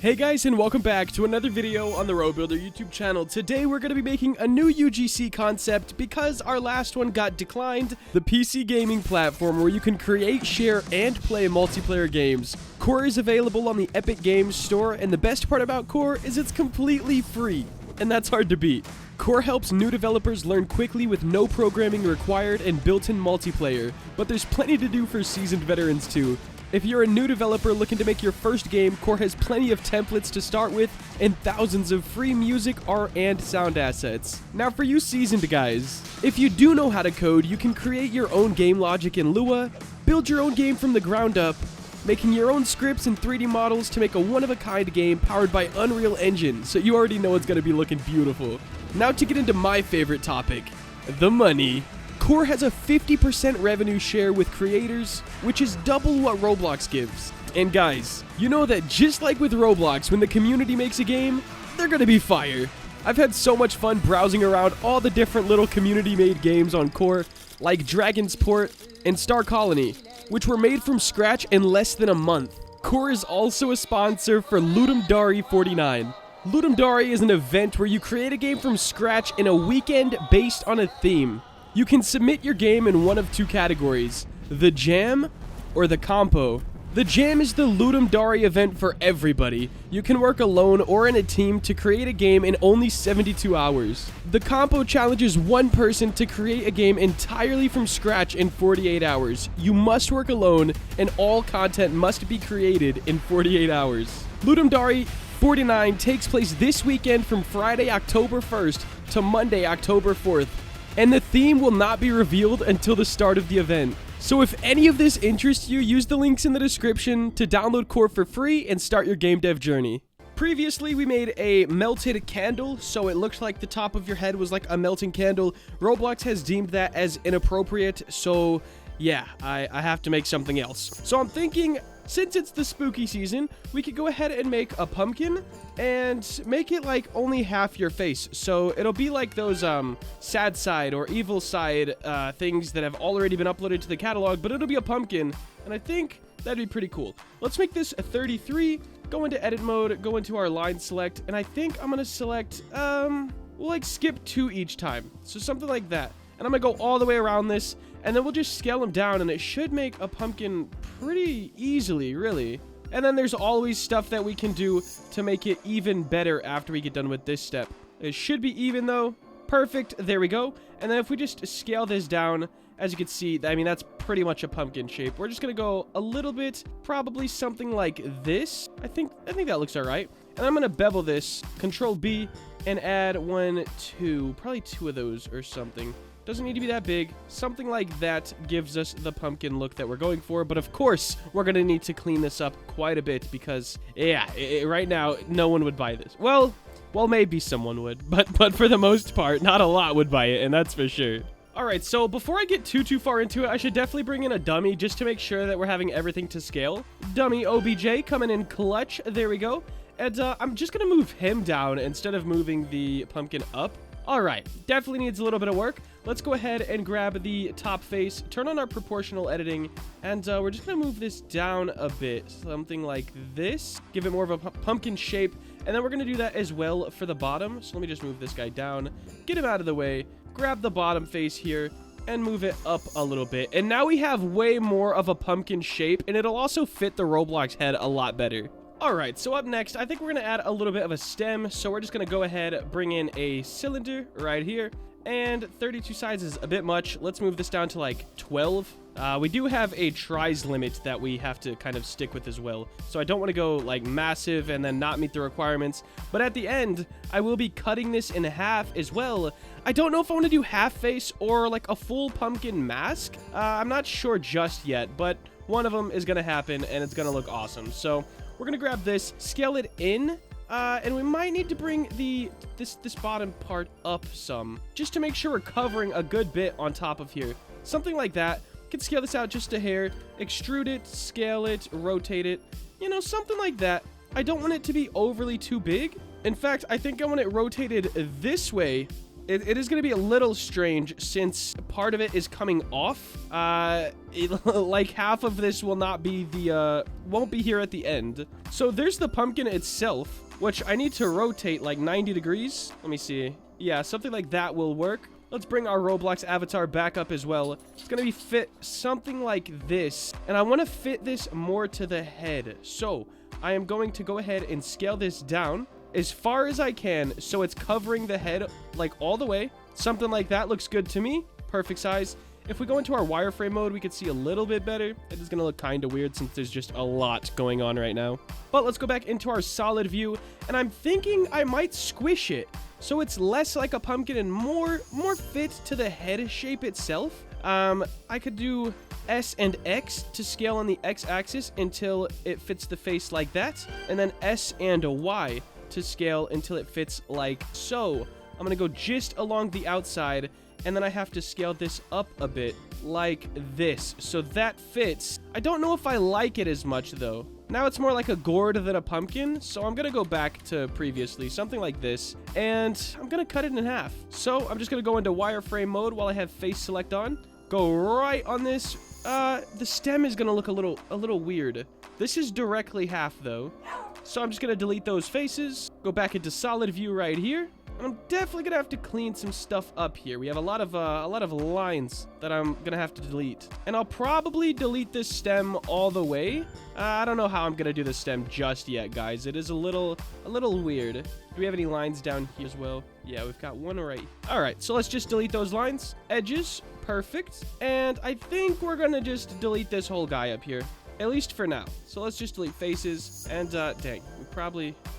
Hey guys, and welcome back to another video on the RoBuilder YouTube channel. Today we're going to be making a new UGC concept because our last one got declined. The PC gaming platform where you can create, share, and play multiplayer games. Core is available on the Epic Games Store, and the best part about Core is it's completely free. And that's hard to beat. Core helps new developers learn quickly with no programming required and built-in multiplayer, but there's plenty to do for seasoned veterans too. If you're a new developer looking to make your first game, Core has plenty of templates to start with and thousands of free music, art, and sound assets. Now for you seasoned guys, if you do know how to code, you can create your own game logic in Lua, build your own game from the ground up, making your own scripts and 3D models to make a one-of-a-kind game powered by Unreal Engine, so you already know it's going to be looking beautiful. Now to get into my favorite topic, the money. Core has a 50% revenue share with creators, which is double what Roblox gives. And guys, you know that just like with Roblox, when the community makes a game, they're gonna be fire. I've had so much fun browsing around all the different little community-made games on Core, like Dragon's Port and Star Colony, which were made from scratch in less than a month. Core is also a sponsor for Ludum 49. Ludum is an event where you create a game from scratch in a weekend based on a theme. You can submit your game in one of two categories, the Jam or the Compo. The Jam is the Ludum event for everybody. You can work alone or in a team to create a game in only 72 hours. The Compo challenges one person to create a game entirely from scratch in 48 hours. You must work alone, and all content must be created in 48 hours. Ludum 49 takes place this weekend from Friday, October 1st to Monday, October 4th. And the theme will not be revealed until the start of the event. So if any of this interests you, use the links in the description to download Core for free and start your game dev journey. Previously, we made a melted candle, so it looked like the top of your head was like a melting candle. Roblox has deemed that as inappropriate, so yeah, I have to make something else. So I'm thinking, since it's the spooky season, we could go ahead and make a pumpkin and make it like only half your face. So it'll be like those sad side or evil side things that have already been uploaded to the catalog, but it'll be a pumpkin, and I think that'd be pretty cool. Let's make this a 33, go into edit mode, go into our line select, and I think I'm gonna select, we'll like skip 2 each time. So something like that. And I'm gonna go all the way around this, and then we'll just scale them down, and it should make a pumpkin pretty easily, really. And then there's always stuff that we can do to make it even better after we get done with this step. It should be even, though. Perfect. There we go. And then if we just scale this down, as you can see, I mean, that's pretty much a pumpkin shape. We're just gonna go a little bit, probably something like this. I think that looks all right. And I'm gonna bevel this, Control B, and add 1, 2, probably 2 of those or something. Doesn't need to be that big. Something like that gives us the pumpkin look that we're going for. But of course, we're going to need to clean this up quite a bit because, yeah, right now, no one would buy this. Well, maybe someone would. But for the most part, not a lot would buy it, and that's for sure. Alright, so before I get too far into it, I should definitely bring in a dummy just to make sure that we're having everything to scale. Dummy OBJ coming in clutch. There we go. And I'm just going to move him down instead of moving the pumpkin up. Alright, definitely needs a little bit of work. Let's go ahead and grab the top face, turn on our proportional editing, and we're just going to move this down a bit. Something like this. Give it more of a pumpkin shape. And then we're going to do that as well for the bottom. So let me just move this guy down, get him out of the way, grab the bottom face here, and move it up a little bit. And now we have way more of a pumpkin shape, and it'll also fit the Roblox head a lot better. Alright, so up next, I think we're going to add a little bit of a stem, so we're just going to go ahead, bring in a cylinder right here, and 32 sides is a bit much. Let's move this down to like 12. We do have a tries limit that we have to kind of stick with as well, so I don't want to go like massive and then not meet the requirements, but at the end, I will be cutting this in half as well. I don't know if I want to do half face or like a full pumpkin mask. I'm not sure just yet, but one of them is going to happen, and it's going to look awesome, so we're going to grab this, scale it in, and we might need to bring this bottom part up some, just to make sure we're covering a good bit on top of here. Something like that. Can scale this out just a hair, extrude it, scale it, rotate it, you know, something like that. I don't want it to be overly too big. In fact, I think I want it rotated this way it is going to be a little strange since part of it is coming off. Like half of this will not be the, won't be here at the end. So there's the pumpkin itself, which I need to rotate like 90 degrees. Let me see. Yeah, something like that will work. Let's bring our Roblox avatar back up as well. It's going to be fit something like this. And I want to fit this more to the head. So I am going to go ahead and scale this down as far as I can so it's covering the head like all the way. Something like that looks good to me. Perfect size. If we go into our wireframe mode, we can see a little bit better. It is going to look kind of weird since there's just a lot going on right now. But let's go back into our solid view, and I'm thinking I might squish it so it's less like a pumpkin and more fit to the head shape itself. I could do S and X to scale on the X-axis until it fits the face like that, and then S and Y to scale until it fits like so. I'm going to go just along the outside, and then I have to scale this up a bit like this. So that fits. I don't know if I like it as much though. Now it's more like a gourd than a pumpkin. So I'm going to go back to previously, something like this. And I'm going to cut it in half. So I'm just going to go into wireframe mode while I have face select on. Go right on this. The stem is going to look a little weird. This is directly half though. So I'm just going to delete those faces. Go back into solid view right here. I'm definitely gonna have to clean some stuff up here. We have a lot of lines that I'm gonna have to delete, and I'll probably delete this stem all the way. I don't know how I'm gonna do the stem just yet, guys. It is a little weird. Do we have any lines down here as well? Yeah, we've got one right. All right, so let's just delete those lines. Edges, perfect. And I think we're gonna just delete this whole guy up here. At least for now. So let's just delete faces, and dang,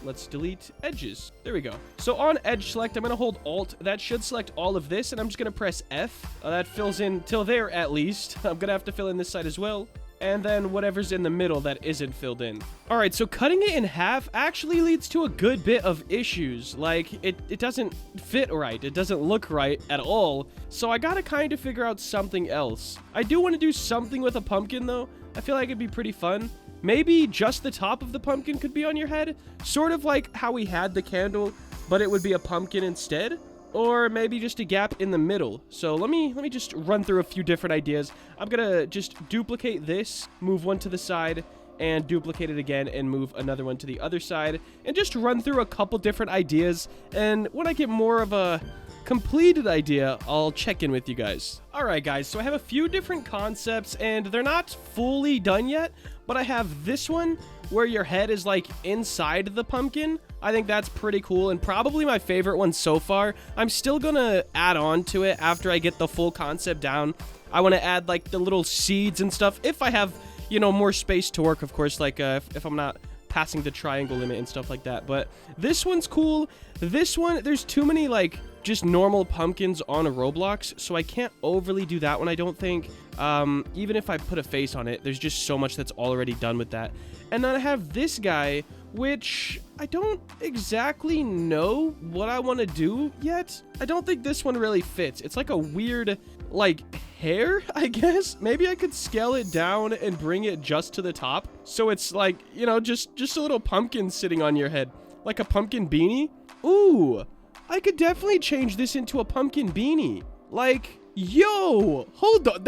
let's delete edges. There we go. So on edge select, I'm going to hold Alt. That should select all of this, and I'm just going to press F. That fills in till there at least. I'm going to have to fill in this side as well. And then whatever's in the middle that isn't filled in. All right, so cutting it in half actually leads to a good bit of issues. Like, it doesn't fit right. It doesn't look right at all. So I gotta kind of figure out something else. I do want to do something with a pumpkin, though. I feel like it'd be pretty fun. Maybe just the top of the pumpkin could be on your head. Sort of like how we had the candle, but it would be a pumpkin instead. Or maybe just a gap in the middle. So let me just run through a few different ideas. I'm gonna just duplicate this, move one to the side, and duplicate it again and move another one to the other side, and just run through a couple different ideas. And when I get more of a completed idea, I'll check in with you guys. Alright guys, so I have a few different concepts, and they're not fully done yet, but I have this one where your head is like inside the pumpkin. I think that's pretty cool and probably my favorite one so far. I'm still gonna add on to it after I get the full concept down. I want to add like the little seeds and stuff if I have, you know, more space to work, of course, like if I'm not passing the triangle limit and stuff like that. But this one's cool. This one, there's too many like just normal pumpkins on a Roblox, so I can't overly do that one, I don't think. Even if I put a face on it, there's just so much that's already done with that. And then I have this guy, which I don't exactly know what I want to do yet. I don't think this one really fits. It's like a weird, like, hair, I guess. Maybe I could scale it down and bring it just to the top. So it's like, you know, just a little pumpkin sitting on your head. Like a pumpkin beanie. Ooh, I could definitely change this into a pumpkin beanie. Like, yo, hold on.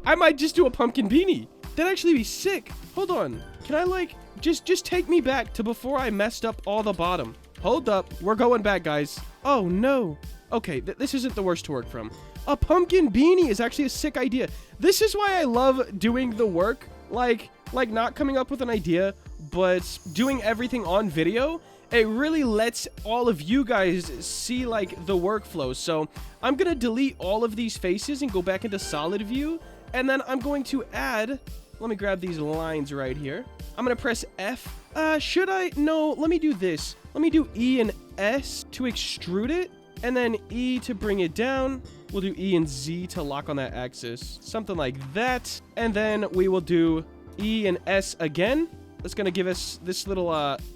I might just do a pumpkin beanie. That'd actually be sick. Hold on. Can I, like, just take me back to before I messed up all the bottom. Hold up. We're going back, guys. Oh, no. Okay, this isn't the worst to work from. A pumpkin beanie is actually a sick idea. This is why I love doing the work. Like not coming up with an idea, but doing everything on video. It really lets all of you guys see, like, the workflow. So I'm going to delete all of these faces and go back into solid view. And then I'm going to add... Let me grab these lines right here. I'm going to press F. Should I? No, let me do this. Let me do E and S to extrude it. And then E to bring it down. We'll do E and Z to lock on that axis. Something like that. And then we will do E and S again. That's going to give us this little...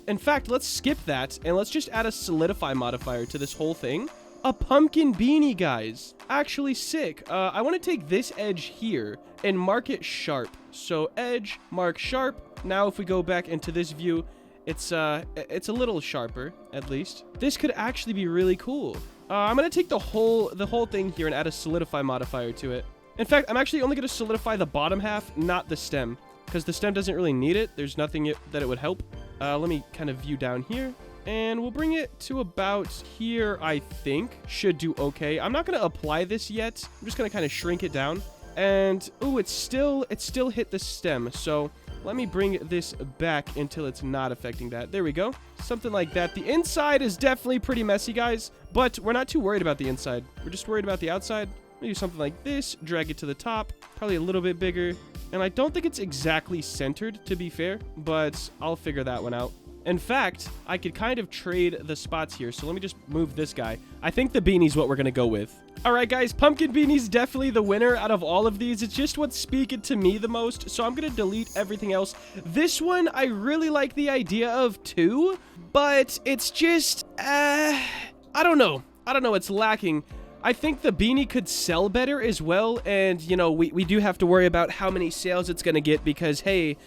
In fact, let's skip that. And let's just add a solidify modifier to this whole thing. A pumpkin beanie, guys. Actually sick. I want to take this edge here and mark it sharp. So edge, mark sharp. Now if we go back into this view, it's a little sharper, at least. This could actually be really cool. I'm going to take the whole thing here and add a solidify modifier to it. In fact, I'm actually only going to solidify the bottom half, not the stem, because the stem doesn't really need it. There's nothing that it would help. Let me kind of view down here, and we'll bring it to about here, I think. Should do okay. I'm not going to apply this yet. I'm just going to kind of shrink it down. And, ooh, it still hit the stem, so let me bring this back until it's not affecting that. There we go. Something like that. The inside is definitely pretty messy, guys, but we're not too worried about the inside. We're just worried about the outside. Maybe something like this, drag it to the top, probably a little bit bigger. And I don't think it's exactly centered, to be fair, but I'll figure that one out. In fact, I could kind of trade the spots here, so let me just move this guy. I think the beanie's what we're going to go with. All right, guys, pumpkin beanie's definitely the winner out of all of these. It's just what's speaking to me the most, so I'm going to delete everything else. This one, I really like the idea of too, but it's just, I don't know. It's lacking. I think the beanie could sell better as well, and, you know, we do have to worry about how many sales it's going to get because, hey,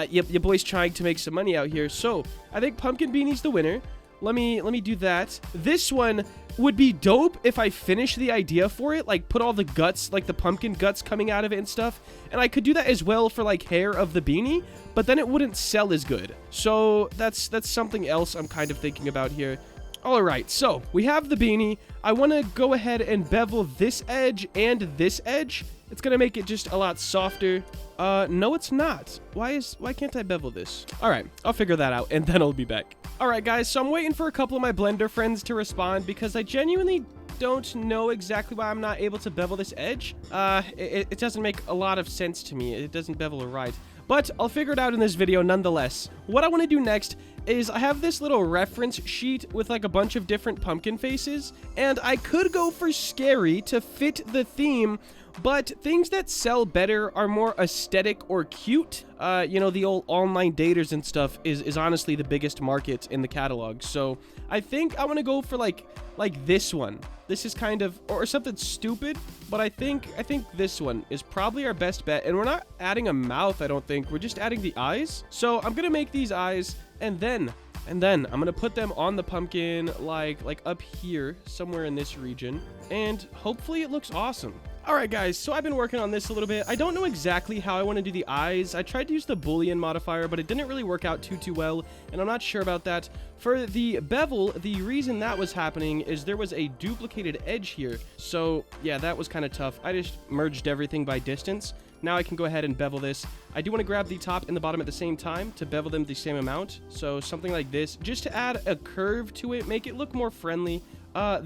your boy's trying to make some money out here. So, I think pumpkin beanie's the winner. Let me do that. This one would be dope if I finish the idea for it, like put all the guts, like the pumpkin guts coming out of it and stuff, and I could do that as well for, like, hair of the beanie, but then it wouldn't sell as good. So, that's something else I'm kind of thinking about here. Alright, so we have the beanie. I want to go ahead and bevel this edge and this edge. It's going to make it just a lot softer. No, it's not. Why can't I bevel this? Alright, I'll figure that out, and then I'll be back. Alright, guys, so I'm waiting for a couple of my Blender friends to respond because I genuinely don't know exactly why I'm not able to bevel this edge. It doesn't make a lot of sense to me. It doesn't bevel right. But I'll figure it out in this video nonetheless. What I want to do next is I have this little reference sheet with like a bunch of different pumpkin faces, and I could go for scary to fit the theme, but things that sell better are more aesthetic or cute. You know, the old online daters and stuff is honestly the biggest market in the catalog. So I think I want to go for like this one. This is kind of, or something stupid, but I think this one is probably our best bet. And we're not adding a mouth, I don't think. We're just adding the eyes. So I'm going to make these eyes, and then I'm going to put them on the pumpkin, like up here, somewhere in this region. And hopefully it looks awesome. Alright, guys, so I've been working on this a little bit. I don't know exactly how I want to do the eyes. I tried to use the Boolean modifier, but it didn't really work out too well, and I'm not sure about that. For the bevel, the reason that was happening is there was a duplicated edge here. So, yeah, that was kind of tough. I just merged everything by distance. Now I can go ahead and bevel this. I do want to grab the top and the bottom at the same time to bevel them the same amount. So something like this, just to add a curve to it, make it look more friendly.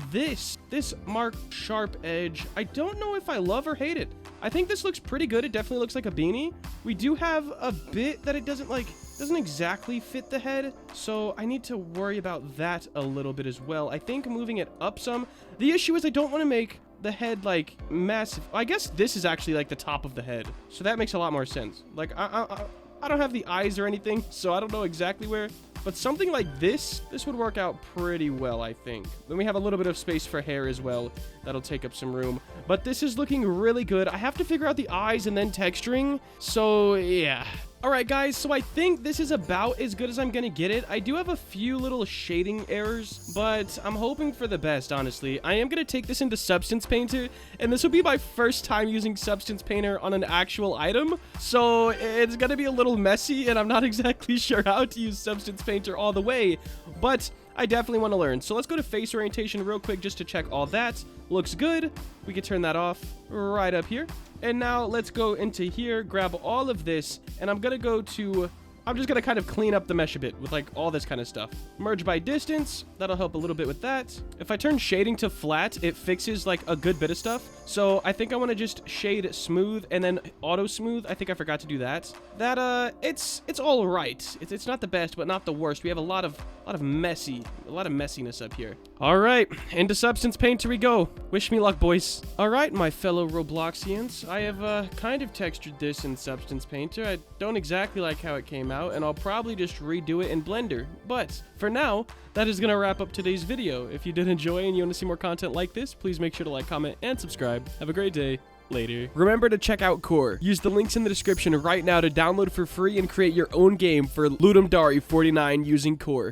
This marked sharp edge, I don't know if I love or hate it. I think this looks pretty good. It definitely looks like a beanie. We do have a bit that it doesn't exactly fit the head, so I need to worry about that a little bit as well. I think moving it up some. The issue is I don't want to make the head like massive. I guess this is actually like the top of the head, so that makes a lot more sense. Like I don't have the eyes or anything, so I don't know exactly where, but something like this would work out pretty well, I think. Then we have a little bit of space for hair as well. That'll take up some room, but this is looking really good. I have to figure out the eyes and then texturing, so yeah. Alright, guys, so I think this is about as good as I'm gonna get it. I do have a few little shading errors, but I'm hoping for the best, honestly. I am gonna take this into Substance Painter, and this will be my first time using Substance Painter on an actual item, so it's gonna be a little messy, and I'm not exactly sure how to use Substance Painter all the way, but I definitely want to learn. So let's go to face orientation real quick just to check all that. Looks good. We can turn that off right up here. And now let's go into here, grab all of this, and I'm just going to kind of clean up the mesh a bit with like all this kind of stuff. Merge by distance, that'll help a little bit with that. If I turn shading to flat, it fixes like a good bit of stuff. So I think I want to just shade smooth and then auto smooth. I think I forgot to do that. It's all right. It's not the best, but not the worst. We have a lot of messiness up here. All right, into Substance Painter we go. Wish me luck, boys. All right, my fellow Robloxians, I have kind of textured this in Substance Painter. I don't exactly like how it came out, and I'll probably just redo it in Blender. But for now, that is going to wrap up today's video. If you did enjoy and you want to see more content like this, please make sure to like, comment, and subscribe. Have a great day. Later. Remember to check out Core. Use the links in the description right now to download for free and create your own game for Ludum Dare 49 using Core.